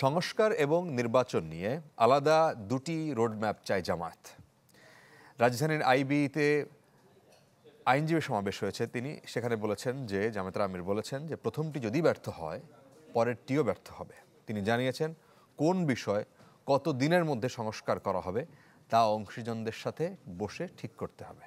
সংস্কার এবং নির্বাচন নিয়ে আলাদা দুটি রোডম্যাপ চায় জামায়াত। রাজধানীর আইবিতে আইনজীবী সমাবেশ হয়েছে, তিনি সেখানে বলেছেন যে জামায়াতের আমির বলেছেন যে প্রথমটি যদি ব্যর্থ হয় পরেরটিও ব্যর্থ হবে। তিনি জানিয়েছেন কোন বিষয় কত দিনের মধ্যে সংস্কার করা হবে তা অংশীজনদের সাথে বসে ঠিক করতে হবে।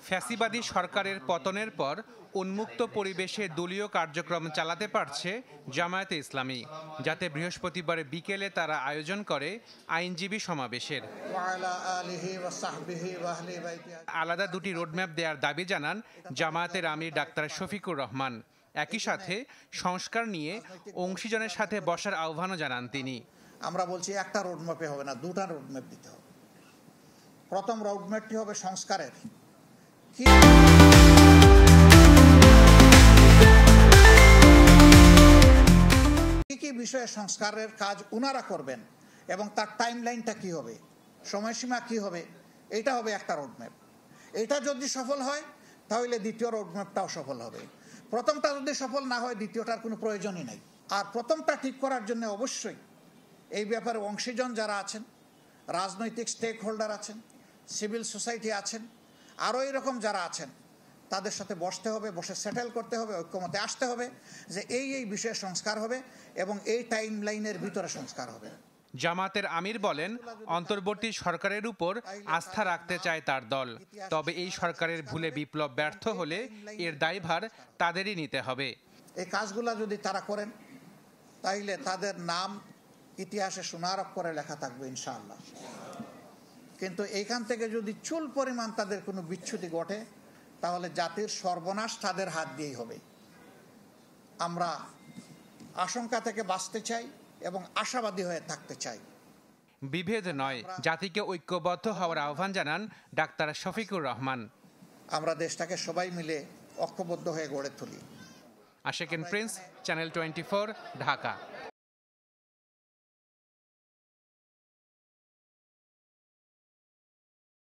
ফ্যাসিবাদী সরকারের পতনের পর উন্মুক্ত পরিবেশে দলীয় কার্যক্রম চালাতে পারছে জামায়াতে ইসলামী, যাতে বৃহস্পতিবার বিকেলে তারা আয়োজন করে আইনজীবী সমাবেশের। আলাদা দুটি রোডম্যাপ দেওয়ার দাবি জানান জামায়াতের আমির ডাক্তার শফিকুর রহমান। একই সাথে সংস্কার নিয়ে অংশীজনের সাথে বসার আহ্বানও জানান তিনি। আমরা বলছি একটা রোডম্যাপে হবে না, দুটা রোডম্যাপ দিতে হবে। প্রথম রোডম্যাপটি হবে সংস্কারের, কি বিষয়ে সংস্কারের কাজ উনারা করবেন এবং তার টাইম লাইনটা কি হবে, সময়সীমা কি হবে, এটা হবে একটা রোডম্যাপ। এটা যদি সফল হয় তাহলে দ্বিতীয় রোডম্যাপটাও সফল হবে। প্রথমটা যদি সফল না হয় দ্বিতীয়টার কোনো প্রয়োজনই নাই। আর প্রথমটা ঠিক করার জন্য অবশ্যই এই ব্যাপারে অংশীজন যারা আছেন, রাজনৈতিক স্টেক হোল্ডার আছেন, সিভিল সোসাইটি আছেন, আরও এরকম যারা আছেন, তাদের সাথে বসতে হবে, বসে সেটেল করতে হবে, ঐক্যমতে আসতে হবে যে এই বিষয়ে সংস্কার হবে এবং এই টাইম লাইনের ভিতরে সংস্কার হবে। জামায়াতের আমির বলেন, অন্তর্বর্তী সরকারের উপর আস্থা রাখতে চায় তার দল, তবে এই সরকারের ভুলে বিপ্লব ব্যর্থ হলে এর দায়ভার তাদেরই নিতে হবে। এই কাজগুলো যদি তারা করেন তাইলে তাদের নাম ইতিহাসে সোনার অক্ষরে লেখা থাকবে ইনশাআল্লাহ। কিন্তু এইখান থেকে যদি চুল পরিমাণ তাদের কোনো বিচ্যুতি ঘটে তাহলে জাতির সর্বনাশ তাদের হাত দিয়েই হবে। আমরা আশঙ্কা থেকে বাঁচতে চাই এবং আশাবাদী হয়ে থাকতে চাই। বিভেদ নয়, জাতিকে ঐক্যবদ্ধ হওয়ার আহ্বান জানান ডাক্তার শফিকুর রহমান। আমরা দেশটাকে সবাই মিলে ঐক্যবদ্ধ হয়ে গড়ে তুলি। Ashikin Prince, channel 24, Dhaka.